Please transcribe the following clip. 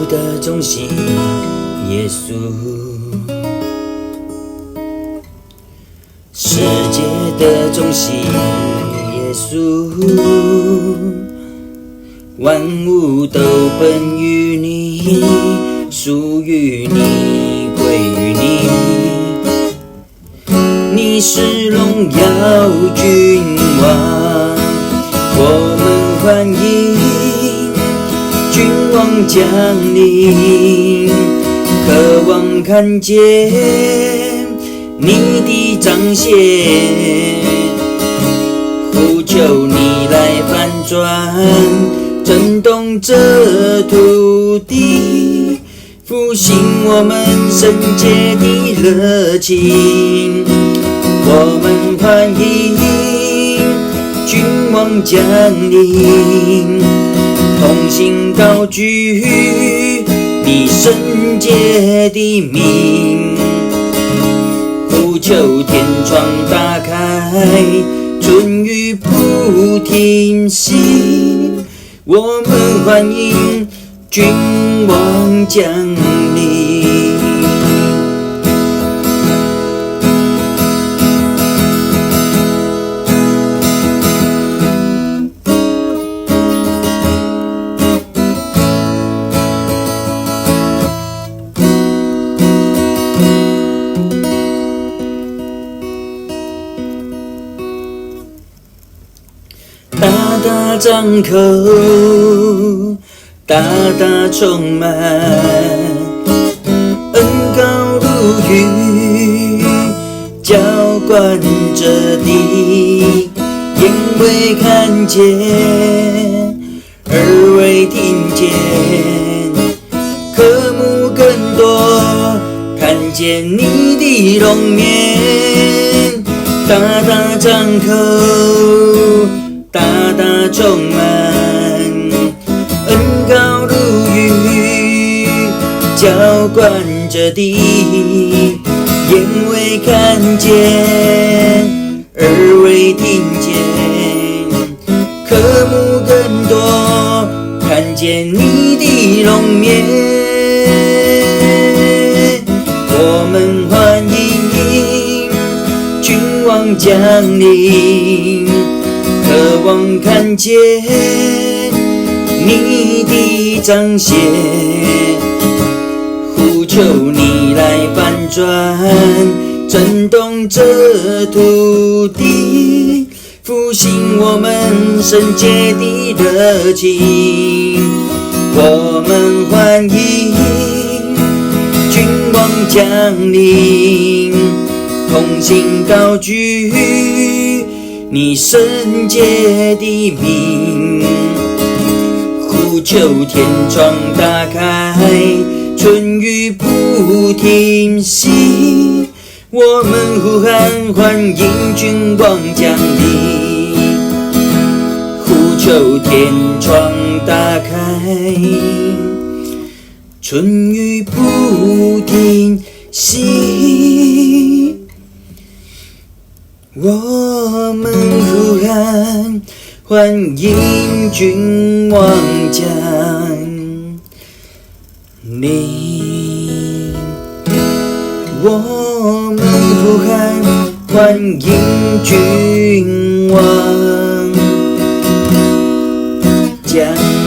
的中心，耶稣，世界的中心，耶稣，万物都本于你，属于你，归于你。你是荣耀君王，我们欢迎君王降临，渴望看见你的彰显，呼求你来翻转，震动这土地，复兴我们圣洁的热情。我们欢迎君王降临，同心高举你圣洁的名，呼求天窗打开，春雨不停息。我们欢迎君王降临。大大张口，大大充满，恩膏如雨，浇灌着地，眼未看见，耳未听见，科目更多，看见你的容面，大大张口，大大充满，恩膏如雨，浇灌着地，眼未看见，耳未听见，科目更多，看见你的容面。我们欢迎君王降临，渴望看见你的彰显，呼求你来翻转，震动这土地，复兴我们圣洁的热情。我们欢迎君王降临，同心高举你圣洁的名，呼求天窗打开，春雨不停息。我们呼喊欢迎君王降临，呼求天窗打开，春雨不停息。我们呼喊欢迎君王降临，我们呼喊欢迎君王降临。